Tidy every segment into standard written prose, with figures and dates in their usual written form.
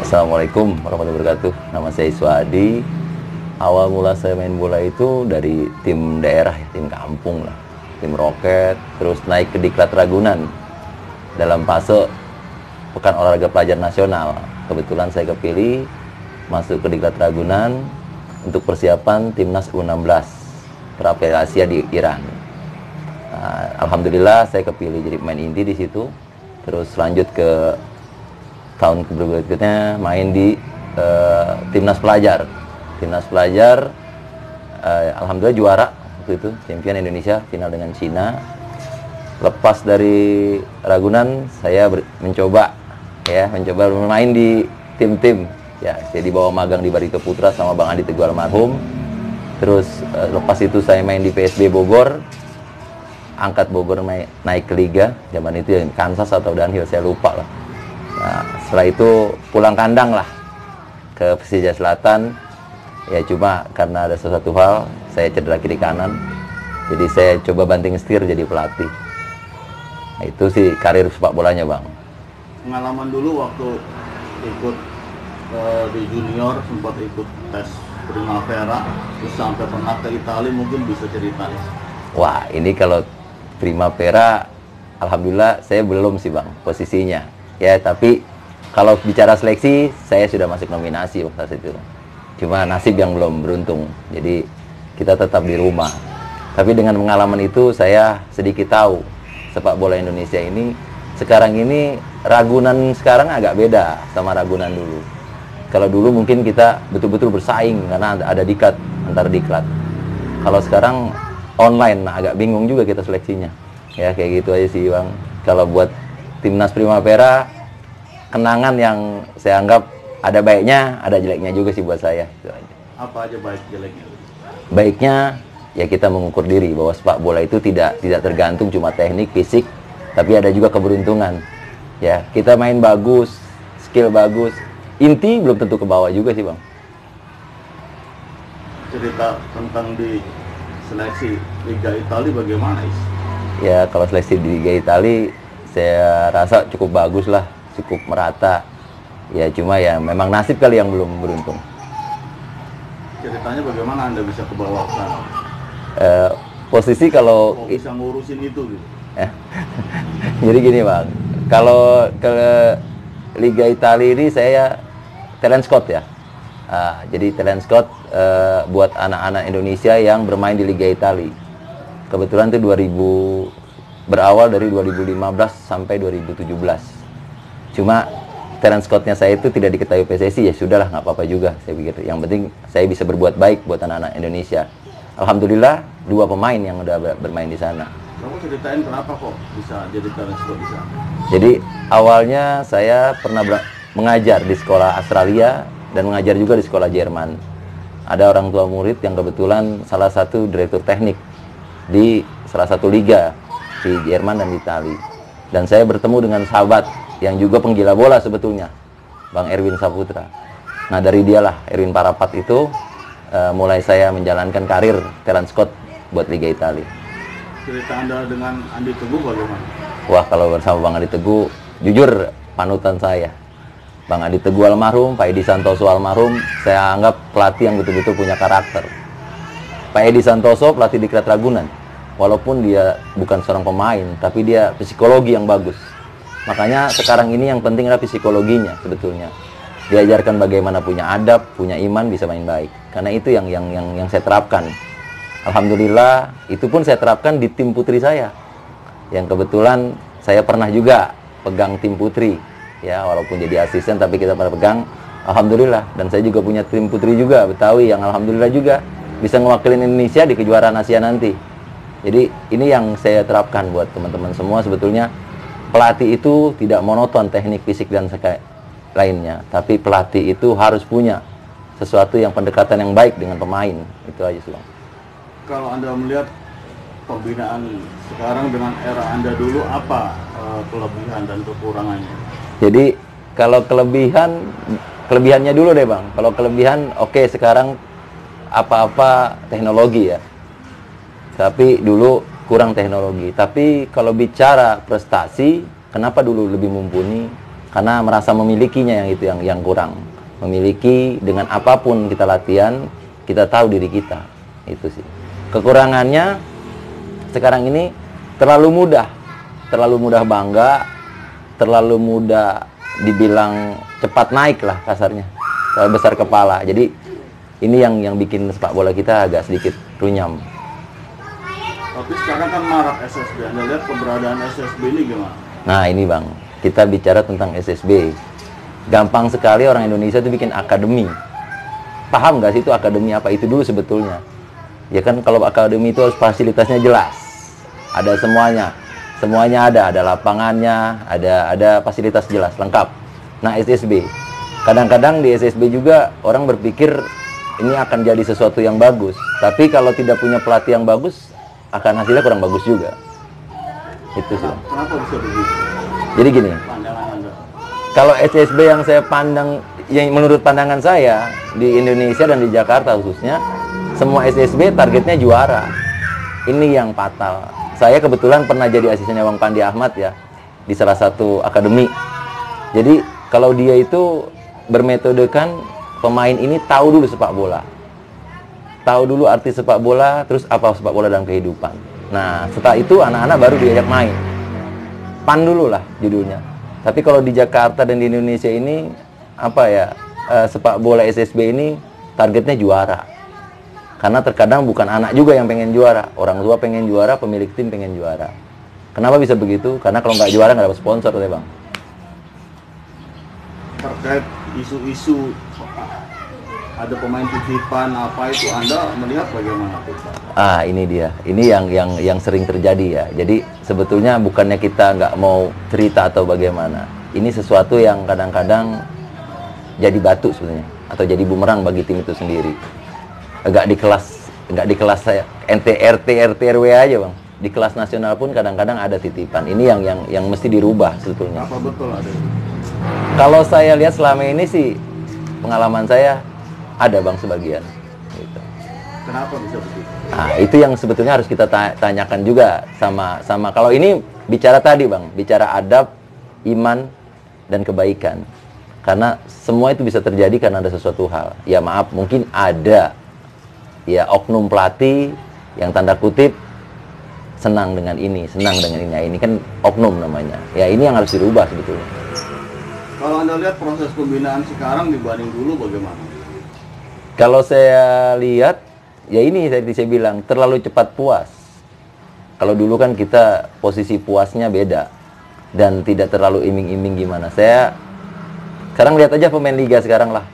Assalamualaikum warahmatullahi wabarakatuh. Nama saya Iswadi. Awal mula saya main bola itu dari tim daerah, tim kampung lah, tim Roket, terus naik ke Diklat Ragunan dalam fase Pekan Olahraga Pelajar Nasional. Kebetulan saya kepilih masuk ke Diklat Ragunan untuk persiapan timnas U16 Piala Asia di Iran. Alhamdulillah saya kepilih jadi pemain inti di situ. Terus lanjut ke tahun berikutnya main di timnas pelajar. Timnas pelajar, alhamdulillah juara waktu itu, champion Indonesia, final dengan Cina. Lepas dari Ragunan, saya mencoba bermain di tim-tim. Ya, saya dibawa magang di Barito Putra sama Bang Adi Teguh almarhum. Terus lepas itu saya main di PSB Bogor, angkat Bogor naik ke Liga. Zaman itu ya Kansas atau Danhill, saya lupa lah. Nah, setelah itu pulang kandang lah ke Persija Selatan. Ya cuma karena ada sesuatu hal, saya cedera kiri kanan. Jadi saya coba banting setir jadi pelatih. Nah, itu sih karir sepak bolanya, Bang. Pengalaman dulu waktu ikut di junior, sempat ikut tes Primavera, terus sampai pernah ke Italia, mungkin bisa ceritain. Wah, ini kalau Primavera, alhamdulillah saya belum sih, Bang, posisinya. Ya, tapi kalau bicara seleksi, saya sudah masuk nominasi waktu itu. Cuma nasib yang belum beruntung. Jadi kita tetap di rumah. Tapi dengan pengalaman itu saya sedikit tahu sepak bola Indonesia ini sekarang ini Ragunan sekarang agak beda sama Ragunan dulu. Kalau dulu mungkin kita betul-betul bersaing karena ada diklat antar diklat. Kalau sekarang online, nah agak bingung juga kita seleksinya. Ya kayak gitu aja sih, Bang. Kalau buat timnas Primavera, kenangan yang saya anggap ada baiknya, ada jeleknya juga sih buat saya. Itu aja. Apa aja baik jeleknya? Baiknya ya kita mengukur diri bahwa sepak bola itu tidak tergantung cuma teknik, fisik, tapi ada juga keberuntungan. Ya, kita main bagus, skill bagus, inti belum tentu ke bawah juga sih, Bang. Cerita tentang di seleksi Liga Italia bagaimana, Is? Ya, kalau seleksi di Liga Italia saya rasa cukup bagus lah, cukup merata. Ya cuma ya memang nasib kali yang belum beruntung. Ceritanya bagaimana Anda bisa ke bawah sana? Posisi kalau bisa ngurusin itu gitu. Ya. Jadi gini, Bang, kalau ke Liga Italia ini saya talent scout ya. Jadi talent scout buat anak-anak Indonesia yang bermain di Liga Italia. Kebetulan itu berawal dari 2015 sampai 2017. Cuma talent scoutnya saya itu tidak diketahui PSSI, ya sudahlah, nggak apa-apa juga saya pikir. Yang penting saya bisa berbuat baik buat anak-anak Indonesia. Alhamdulillah 2 pemain yang udah bermain di sana. Kamu ceritain kenapa kok bisa jadi talent scout di sana? Jadi awalnya saya pernah mengajar di sekolah Australia dan mengajar juga di sekolah Jerman. Ada orang tua murid yang kebetulan salah satu direktur teknik di salah satu liga di Jerman dan di Italia. Dan saya bertemu dengan sahabat yang juga penggila bola sebetulnya, Bang Erwin Saputra. Nah dari dialah, Erwin Parapat itu, mulai saya menjalankan karir talent scout buat Liga Italia. Cerita Anda dengan Andi Teguh bagaimana? Wah, kalau bersama Bang Adi Teguh, jujur panutan saya. Bang Adi Teguh almarhum, Pak Edi Santoso almarhum, saya anggap pelatih yang betul-betul punya karakter. Pak Edi Santoso pelatih Diklat Ragunan, walaupun dia bukan seorang pemain, tapi dia psikologi yang bagus. Makanya sekarang ini yang penting adalah psikologinya sebetulnya. Diajarkan bagaimana punya adab, punya iman, bisa main baik. Karena itu yang saya terapkan. Alhamdulillah, itu pun saya terapkan di tim putri saya. Yang kebetulan saya pernah juga pegang tim putri. Ya, walaupun jadi asisten tapi kita pernah pegang. Alhamdulillah, dan saya juga punya tim putri juga Betawi yang alhamdulillah juga bisa mewakili Indonesia di kejuaraan Asia nanti. Jadi ini yang saya terapkan buat teman-teman semua sebetulnya. Pelatih itu tidak monoton teknik, fisik, dan lainnya. Tapi pelatih itu harus punya sesuatu yang pendekatan yang baik dengan pemain. Itu aja sih, Bang. Kalau Anda melihat pembinaan sekarang dengan era Anda dulu, apa kelebihan dan kekurangannya? Jadi kalau kelebihannya dulu deh, Bang. Kalau kelebihan, oke, sekarang apa-apa teknologi ya. Tapi dulu kurang teknologi. Tapi kalau bicara prestasi, kenapa dulu lebih mumpuni? karena merasa memilikinya, yang itu yang kurang. Memiliki dengan apapun kita latihan, kita tahu diri kita. Itu sih. Kekurangannya sekarang ini terlalu mudah bangga, terlalu mudah dibilang cepat naik lah kasarnya, terlalu besar kepala. Jadi ini yang bikin sepak bola kita agak sedikit runyam. Tapi sekarang kan marak SSB. Anda lihat keberadaan SSB ini gimana? Nah ini Bang, kita bicara tentang SSB. Gampang sekali orang Indonesia itu bikin akademi. Paham nggak sih itu akademi apa itu dulu sebetulnya? Ya kan kalau akademi itu harus fasilitasnya jelas. Ada semuanya ada lapangannya, ada fasilitas jelas, lengkap. Nah SSB, kadang-kadang di SSB juga orang berpikir ini akan jadi sesuatu yang bagus. Tapi kalau tidak punya pelatih yang bagus, akan hasilnya kurang bagus juga. Itu sih. Kenapa bisa begitu? Jadi gini, Pandangan Anda. kalau SSB yang saya pandang, yang menurut pandangan saya di Indonesia dan di Jakarta khususnya, semua SSB targetnya juara. Ini yang fatal. Saya kebetulan pernah jadi asistennya Bang Pandi Ahmad ya, di salah satu akademi. Jadi kalau dia itu bermetodekan pemain ini tahu dulu sepak bola. Tahu dulu arti sepak bola, terus apa sepak bola dalam kehidupan. Nah, setelah itu anak-anak baru diajak main. PAN dulu lah judulnya. Tapi kalau di Jakarta dan di Indonesia ini, sepak bola SSB ini targetnya juara. Karena terkadang bukan anak juga yang pengen juara. Orang tua pengen juara, pemilik tim pengen juara. Kenapa bisa begitu? Karena kalau nggak juara nggak dapat sponsor, ya Bang. Terkait isu-isu ada pemain titipan apa itu, Anda melihat bagaimana? Ini dia. Ini yang sering terjadi ya. Jadi sebetulnya bukannya kita nggak mau cerita atau bagaimana. Ini sesuatu yang kadang-kadang jadi batu sebenarnya, atau jadi bumerang bagi tim itu sendiri. Nggak di kelas saya RT RW aja Bang. Di kelas nasional pun kadang-kadang ada titipan. Ini yang mesti dirubah sebetulnya. Apa betul ada? Kalau saya lihat selama ini sih, pengalaman saya ada Bang sebagian. Gitu. Kenapa bisa begitu? Nah, itu yang sebetulnya harus kita tanyakan juga sama. Kalau ini bicara tadi Bang, bicara adab, iman, dan kebaikan. Karena semua itu bisa terjadi karena ada sesuatu hal. Ya maaf, mungkin ada ya oknum pelatih yang tanda kutip senang dengan ini. Ya, ini kan oknum namanya. Ya ini yang harus dirubah sebetulnya. Kalau Anda lihat proses pembinaan sekarang dibanding dulu bagaimana? Kalau saya lihat, ya ini saya bilang terlalu cepat puas. Kalau dulu kan kita posisi puasnya beda dan tidak terlalu iming-iming gimana. Saya sekarang lihat aja pemain liga sekarang lah.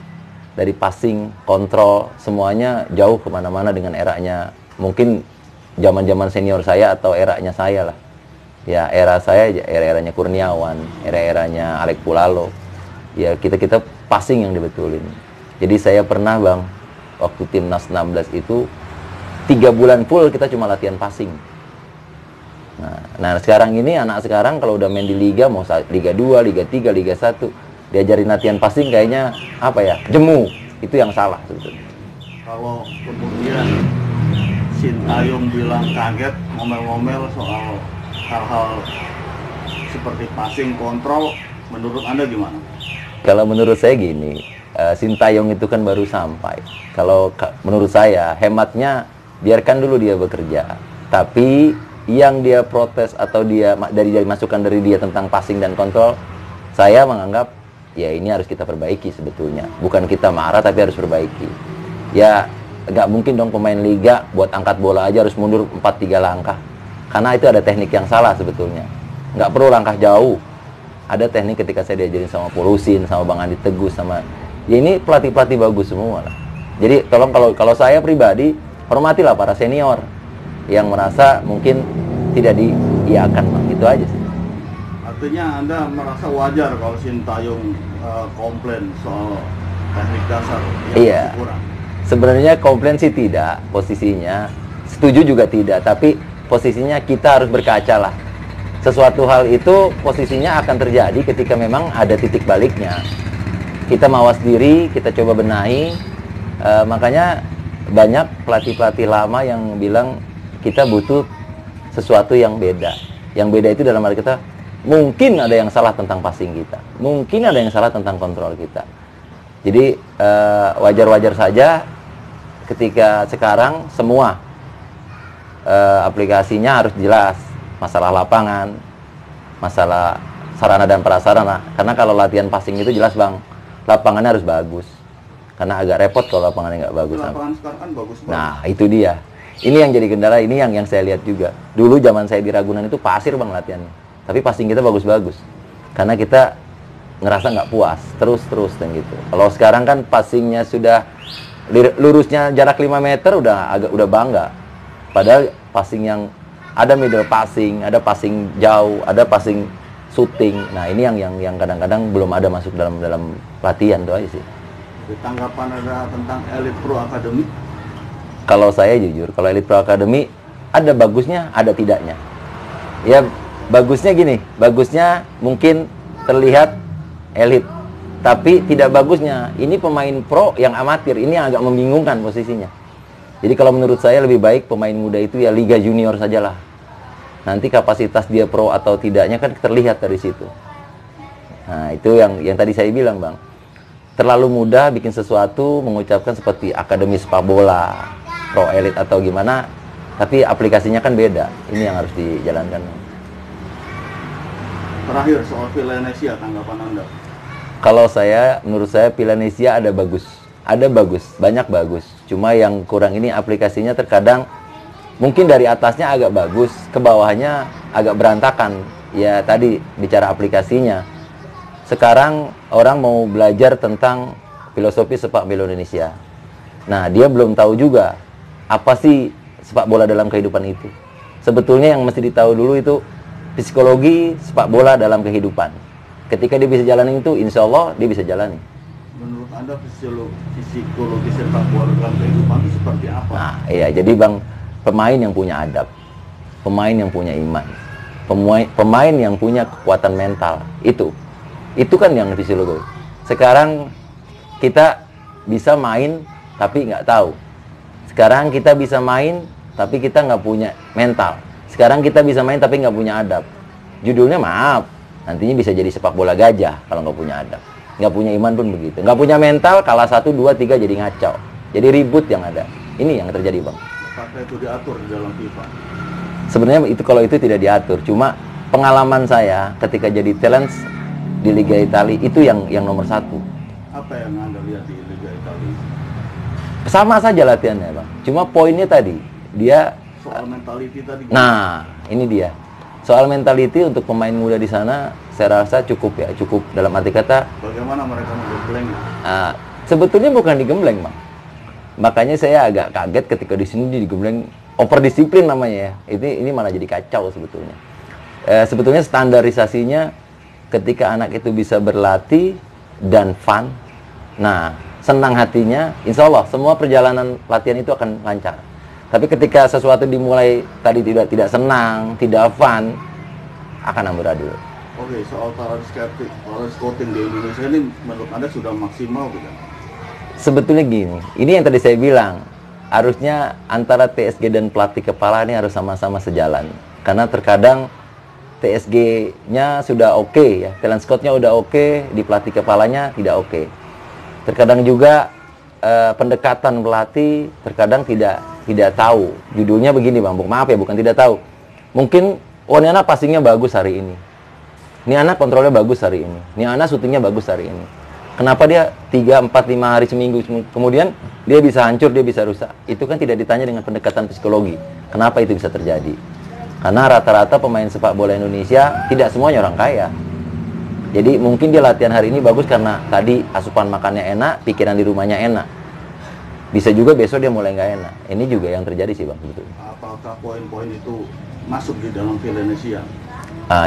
Dari passing, kontrol, semuanya jauh kemana-mana dengan eranya. Mungkin zaman-zaman senior saya atau eranya saya lah. Ya era saya, era-eranya Kurniawan, era-eranya Alek Pulalo. Ya kita passing yang dibetulin. Jadi saya pernah Bang, waktu timnas 16 itu 3 bulan full kita cuma latihan passing. Nah sekarang ini anak sekarang kalau udah main di liga, mau Liga 2, Liga 3, Liga 1, diajarin latihan passing kayaknya jemu. Itu yang salah sebetulnya. Kalau kemudian Sintayong bilang kaget, ngomel-ngomel soal hal-hal seperti passing, kontrol, menurut Anda gimana? Kalau menurut saya gini, Sintayong itu kan baru sampai. Kalau menurut saya, hematnya biarkan dulu dia bekerja. Tapi yang dia protes atau dari masukan dari dia tentang passing dan kontrol, saya menganggap ya ini harus kita perbaiki sebetulnya. Bukan kita marah tapi harus perbaiki. Ya nggak mungkin dong pemain liga buat angkat bola aja harus mundur 4-3 langkah. Karena itu ada teknik yang salah sebetulnya. Nggak perlu langkah jauh. Ada teknik ketika saya diajarin sama Polusin, sama Bang Andi Teguh, ya ini pelatih-pelatih bagus semua lah. Jadi tolong kalau saya pribadi, hormatilah para senior yang merasa mungkin tidak diiakan Bang. Itu aja sih. Artinya Anda merasa wajar kalau Sintayong komplain soal teknik dasar yang Iya. masih kurang? Sebenarnya komplain sih tidak, posisinya setuju juga tidak, tapi posisinya kita harus berkaca lah. Sesuatu hal itu posisinya akan terjadi ketika memang ada titik baliknya. Kita mawas diri, kita coba benahi. Makanya banyak pelatih-pelatih lama yang bilang kita butuh sesuatu yang beda. Yang beda itu dalam arti kita Mungkin ada yang salah tentang passing kita, mungkin ada yang salah tentang kontrol kita. Jadi wajar-wajar saja ketika sekarang semua aplikasinya harus jelas, masalah lapangan, masalah sarana dan prasarana. Karena kalau latihan passing itu jelas bang, lapangannya harus bagus. Karena agak repot kalau lapangannya nggak bagus. Lapangan sekarang kan bagus banget. Nah itu dia. Ini yang jadi kendala, ini yang saya lihat juga. Dulu zaman saya di Ragunan itu pasir bang latihannya. Tapi passing kita bagus-bagus. Karena kita ngerasa nggak puas, terus dan gitu. Kalau sekarang kan passingnya sudah lurusnya jarak 5 meter udah bangga. Padahal passing yang ada middle passing, ada passing jauh, ada passing shooting. Nah ini yang kadang-kadang belum ada masuk dalam latihan tuh aja sih. Tanggapan ada tentang Elite Pro Academy? Kalau saya jujur, kalau Elite Pro Academy ada bagusnya, ada tidaknya. Ya bagusnya gini, bagusnya mungkin terlihat elit, tapi tidak bagusnya ini pemain pro yang amatir, ini agak membingungkan posisinya. Jadi kalau menurut saya lebih baik pemain muda itu ya Liga Junior sajalah. Nanti kapasitas dia pro atau tidaknya kan terlihat dari situ. Nah itu yang tadi saya bilang bang, terlalu mudah bikin sesuatu, mengucapkan seperti akademi sepak bola, pro elit atau gimana, tapi aplikasinya kan beda. Ini yang harus dijalankan. Terakhir soal Villanesia, tanggapan Anda? Kalau saya, menurut saya Villanesia ada bagus, banyak bagus. Cuma yang kurang ini aplikasinya terkadang mungkin dari atasnya agak bagus, ke bawahnya agak berantakan. Ya tadi bicara aplikasinya. Sekarang orang mau belajar tentang filosofi sepak bola Indonesia. Nah, dia belum tahu juga apa sih sepak bola dalam kehidupan itu. Sebetulnya yang mesti ditahu dulu itu psikologi sepak bola dalam kehidupan. Ketika dia bisa jalani itu, insya Allah dia bisa jalani. Menurut Anda psikologi sepak bola dalam kehidupan itu seperti apa? Nah, iya. Jadi bang, pemain yang punya adab, pemain yang punya iman, pemain yang punya kekuatan mental, itu kan yang fisiologi. Sekarang kita bisa main tapi nggak tahu. Sekarang kita bisa main tapi kita nggak punya mental. Sekarang kita bisa main tapi nggak punya adab. Judulnya maaf, nantinya bisa jadi sepak bola gajah kalau nggak punya adab. Nggak punya iman pun begitu. Nggak punya mental, kalah 1, 2, 3 jadi ngacau. Jadi ribut yang ada. Ini yang terjadi bang. Apakah itu diatur di dalam FIFA? Sebenarnya itu kalau itu tidak diatur. Cuma pengalaman saya ketika jadi talent di Liga Italia itu yang nomor 1. Apa yang Anda lihat di Liga Italia? Sama saja latihannya bang. Cuma poinnya tadi dia Soal mentality tadi. Nah, ini dia. Soal mentality untuk pemain muda di sana, saya rasa cukup dalam arti kata. Bagaimana mereka menggembleng? Sebetulnya bukan digembleng, bang. Makanya saya agak kaget ketika di sini digembleng, over disiplin namanya ya. Ini malah jadi kacau sebetulnya. Sebetulnya standarisasinya ketika anak itu bisa berlatih dan fun, nah senang hatinya, insya Allah semua perjalanan latihan itu akan lancar. Tapi ketika sesuatu dimulai tadi tidak senang, tidak fun, akan amburadul. Oke, soal talent scouting di Indonesia ini menurut Anda sudah maksimal tidak? Sebetulnya gini, ini yang tadi saya bilang, harusnya antara TSG dan pelatih kepala ini harus sama-sama sejalan. Karena terkadang TSG-nya sudah oke ya, talent scout-nya udah oke, di pelatih kepalanya tidak oke. Terkadang juga pendekatan pelatih terkadang tidak tahu. Judulnya begini bang, maaf ya, bukan tidak tahu. Mungkin, ini anak passingnya bagus hari ini. Ini anak kontrolnya bagus hari ini. Ini anak syutingnya bagus hari ini. Kenapa dia 3, 4, 5 hari seminggu kemudian dia bisa hancur, dia bisa rusak? Itu kan tidak ditanya dengan pendekatan psikologi. Kenapa itu bisa terjadi? Karena rata-rata pemain sepak bola Indonesia tidak semuanya orang kaya. Jadi mungkin dia latihan hari ini bagus karena tadi asupan makannya enak, pikiran di rumahnya enak. Bisa juga besok dia mulai nggak enak. Ini juga yang terjadi sih bang. Betul. Apakah poin-poin itu masuk di dalam Villanesia?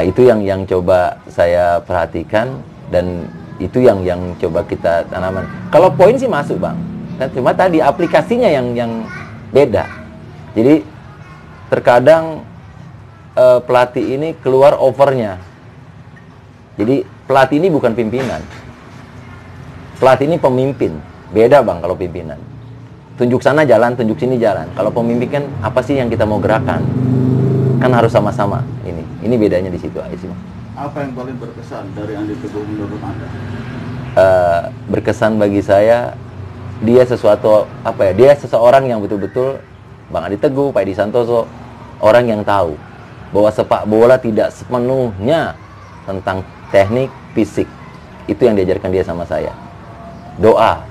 Itu yang coba saya perhatikan dan itu yang coba kita tanaman. Kalau poin sih masuk bang. Dan cuma tadi aplikasinya yang beda. Jadi terkadang pelatih ini keluar overnya. Jadi pelatih ini bukan pimpinan. Pelatih ini pemimpin. Beda bang kalau pimpinan. Tunjuk sana jalan, tunjuk sini jalan. Kalau pemimpin kan apa sih yang kita mau gerakan? Kan harus sama-sama ini. Ini bedanya di situ aja sih bang. Apa yang paling berkesan dari Andi Teguh menurut Anda? Berkesan bagi saya, dia sesuatu apa ya? Dia seseorang yang betul-betul Bang Andi Teguh, Pak Edi Santoso, orang yang tahu bahwa sepak bola tidak sepenuhnya tentang teknik, fisik. Itu yang diajarkan dia sama saya. Doa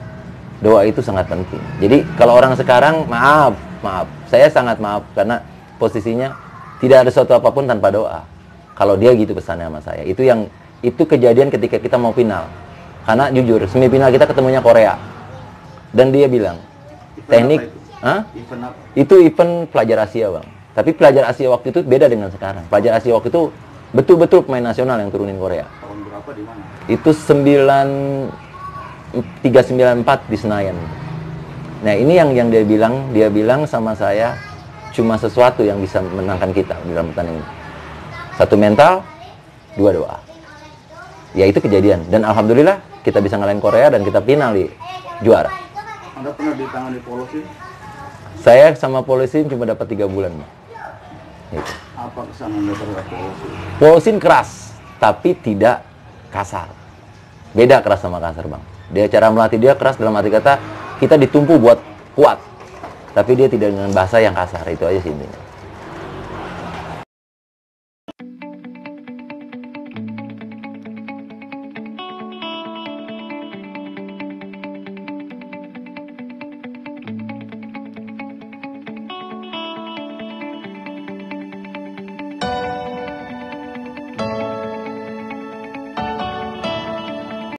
itu sangat penting. Jadi kalau orang sekarang, maaf, saya sangat maaf karena posisinya tidak ada sesuatu apapun tanpa doa. Kalau dia gitu pesannya sama saya. Itu kejadian ketika kita mau final. Karena jujur, semifinal kita ketemunya Korea. Dan dia bilang, Event teknik, apa itu? Event apa? Itu event pelajar Asia, Bang. Tapi pelajar Asia waktu itu beda dengan sekarang. Pelajar Asia waktu itu betul-betul pemain nasional yang turunin Korea. Tahun berapa, di mana? Itu 394 di Senayan. Nah, ini yang dia bilang sama saya, cuma sesuatu yang bisa menangkan kita di dalam pertandingan ini. Satu mental, dua doa. Ya itu kejadian. Dan alhamdulillah kita bisa ngalahin Korea dan kita final di juara. Anda pernah ditangani polisi? Saya sama polisi cuma dapat 3 bulan. Gitu. Apa kesan Anda terhadap polisi? Polisi keras, tapi tidak kasar. Beda keras sama kasar, Bang. Dia cara melatih dia keras dalam arti kata kita ditumpu buat kuat. Tapi dia tidak dengan bahasa yang kasar. Itu aja sih intinya.